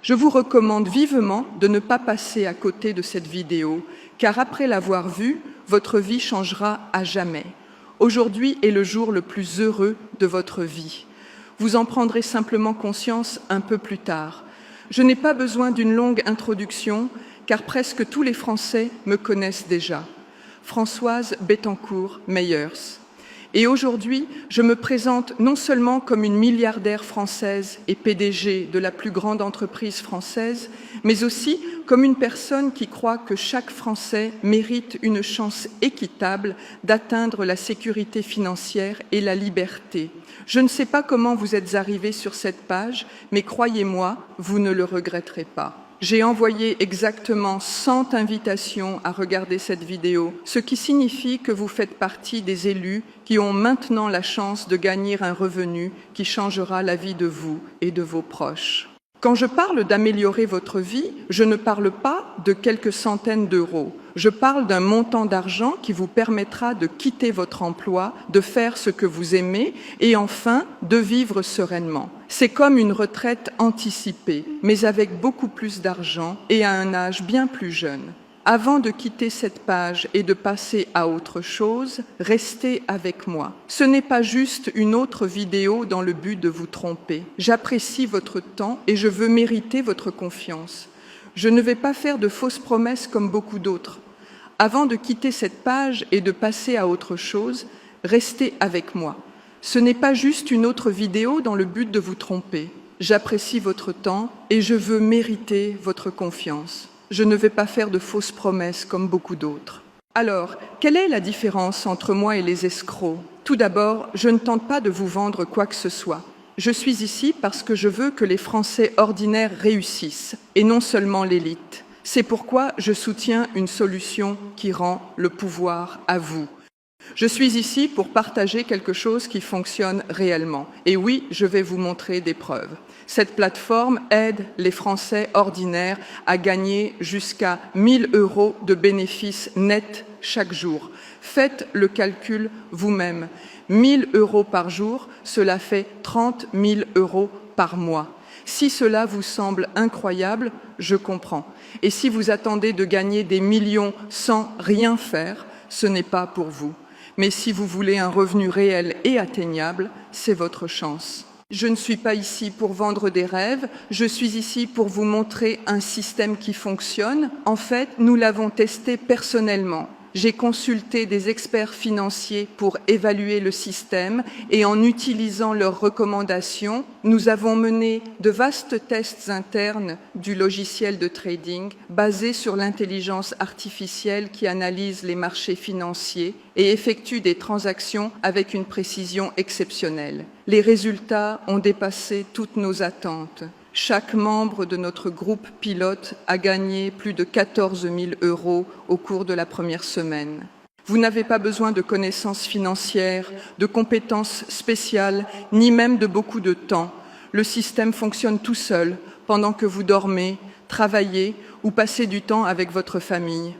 Je vous recommande vivement de ne pas passer à côté de cette vidéo, car après l'avoir vue, votre vie changera à jamais. Aujourd'hui est le jour le plus heureux de votre vie. Vous en prendrez simplement conscience un peu plus tard. Je n'ai pas besoin d'une longue introduction, car presque tous les Français me connaissent déjà. Françoise Bettencourt-Meyers. Et aujourd'hui, je me présente non seulement comme une milliardaire française et PDG de la plus grande entreprise française, mais aussi comme une personne qui croit que chaque Français mérite une chance équitable d'atteindre la sécurité financière et la liberté. Je ne sais pas comment vous êtes arrivés sur cette page, mais croyez-moi, vous ne le regretterez pas. J'ai envoyé exactement 100 invitations à regarder cette vidéo, ce qui signifie que vous faites partie des élus qui ont maintenant la chance de gagner un revenu qui changera la vie de vous et de vos proches. Quand je parle d'améliorer votre vie, je ne parle pas de quelques centaines d'euros. Je parle d'un montant d'argent qui vous permettra de quitter votre emploi, de faire ce que vous aimez et enfin de vivre sereinement. C'est comme une retraite anticipée, mais avec beaucoup plus d'argent et à un âge bien plus jeune. Avant de quitter cette page et de passer à autre chose, restez avec moi. Ce n'est pas juste une autre vidéo dans le but de vous tromper. J'apprécie votre temps et je veux mériter votre confiance. Je ne vais pas faire de fausses promesses comme beaucoup d'autres. Avant de quitter cette page et de passer à autre chose, restez avec moi. Ce n'est pas juste une autre vidéo dans le but de vous tromper. J'apprécie votre temps et je veux mériter votre confiance. Je ne vais pas faire de fausses promesses comme beaucoup d'autres. Alors, quelle est la différence entre moi et les escrocs? Tout d'abord, je ne tente pas de vous vendre quoi que ce soit. Je suis ici parce que je veux que les Français ordinaires réussissent, et non seulement l'élite. C'est pourquoi je soutiens une solution qui rend le pouvoir à vous. Je suis ici pour partager quelque chose qui fonctionne réellement. Et oui, je vais vous montrer des preuves. Cette plateforme aide les Français ordinaires à gagner jusqu'à 1 000 € de bénéfices nets chaque jour. Faites le calcul vous-même. 1 000 € par jour, cela fait 30 000 € par mois. Si cela vous semble incroyable, je comprends. Et si vous attendez de gagner des millions sans rien faire, ce n'est pas pour vous. Mais si vous voulez un revenu réel et atteignable, c'est votre chance. Je ne suis pas ici pour vendre des rêves, je suis ici pour vous montrer un système qui fonctionne. En fait, nous l'avons testé personnellement. J'ai consulté des experts financiers pour évaluer le système et en utilisant leurs recommandations, nous avons mené de vastes tests internes du logiciel de trading basé sur l'intelligence artificielle qui analyse les marchés financiers et effectue des transactions avec une précision exceptionnelle. Les résultats ont dépassé toutes nos attentes. Chaque membre de notre groupe pilote a gagné plus de 14 000 € au cours de la première semaine. Vous n'avez pas besoin de connaissances financières, de compétences spéciales, ni même de beaucoup de temps. Le système fonctionne tout seul pendant que vous dormez, travaillez ou passez du temps avec votre famille.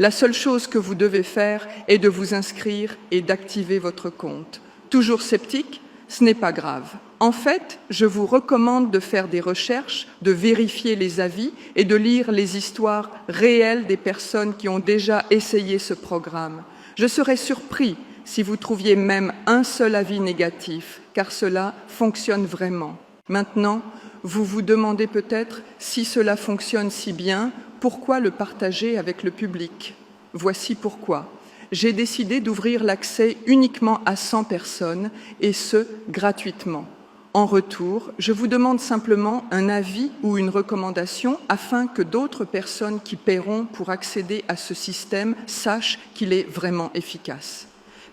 La seule chose que vous devez faire est de vous inscrire et d'activer votre compte. Toujours sceptique? Ce n'est pas grave. En fait, je vous recommande de faire des recherches, de vérifier les avis et de lire les histoires réelles des personnes qui ont déjà essayé ce programme. Je serais surpris si vous trouviez même un seul avis négatif, car cela fonctionne vraiment. Maintenant, vous vous demandez peut-être si cela fonctionne si bien, pourquoi le partager avec le public? Voici pourquoi. J'ai décidé d'ouvrir l'accès uniquement à 100 personnes, et ce, gratuitement. En retour, je vous demande simplement un avis ou une recommandation afin que d'autres personnes qui paieront pour accéder à ce système sachent qu'il est vraiment efficace.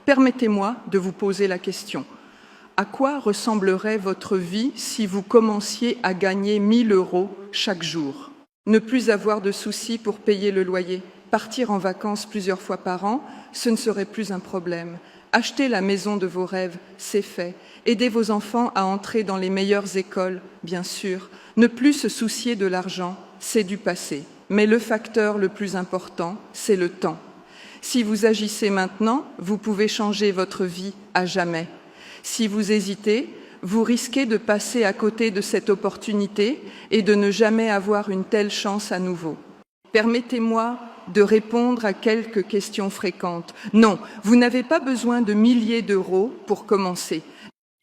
Permettez-moi de vous poser la question. À quoi ressemblerait votre vie si vous commenciez à gagner 1 000 € chaque jour? Ne plus avoir de soucis pour payer le loyer, partir en vacances plusieurs fois par an, ce ne serait plus un problème. Acheter la maison de vos rêves, c'est fait. Aider vos enfants à entrer dans les meilleures écoles, bien sûr. Ne plus se soucier de l'argent, c'est du passé. Mais le facteur le plus important, c'est le temps. Si vous agissez maintenant, vous pouvez changer votre vie à jamais. Si vous hésitez, vous risquez de passer à côté de cette opportunité et de ne jamais avoir une telle chance à nouveau. Permettez-moi de répondre à quelques questions fréquentes. Non, vous n'avez pas besoin de milliers d'euros pour commencer.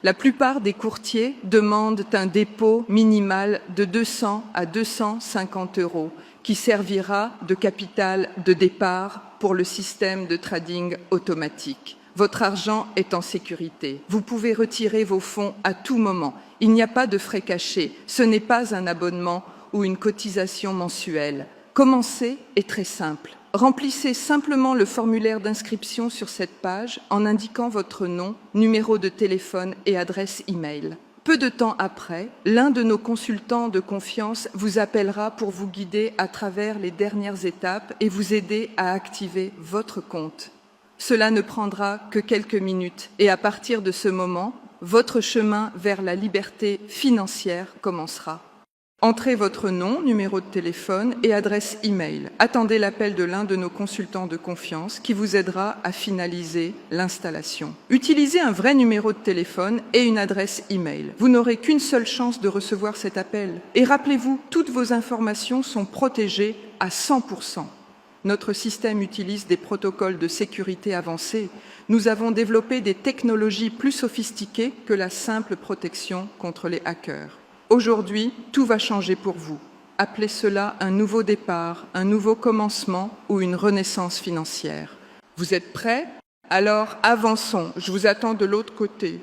La plupart des courtiers demandent un dépôt minimal de 200 à 250 euros qui servira de capital de départ pour le système de trading automatique. Votre argent est en sécurité. Vous pouvez retirer vos fonds à tout moment. Il n'y a pas de frais cachés. Ce n'est pas un abonnement ou une cotisation mensuelle. Commencer est très simple. Remplissez simplement le formulaire d'inscription sur cette page en indiquant votre nom, numéro de téléphone et adresse e-mail. Peu de temps après, l'un de nos consultants de confiance vous appellera pour vous guider à travers les dernières étapes et vous aider à activer votre compte. Cela ne prendra que quelques minutes et à partir de ce moment, votre chemin vers la liberté financière commencera. Entrez votre nom, numéro de téléphone et adresse e-mail. Attendez l'appel de l'un de nos consultants de confiance qui vous aidera à finaliser l'installation. Utilisez un vrai numéro de téléphone et une adresse e-mail. Vous n'aurez qu'une seule chance de recevoir cet appel. Et rappelez-vous, toutes vos informations sont protégées à 100%. Notre système utilise des protocoles de sécurité avancés. Nous avons développé des technologies plus sophistiquées que la simple protection contre les hackers. Aujourd'hui, tout va changer pour vous. Appelez cela un nouveau départ, un nouveau commencement ou une renaissance financière. Vous êtes prêts? Alors avançons, je vous attends de l'autre côté.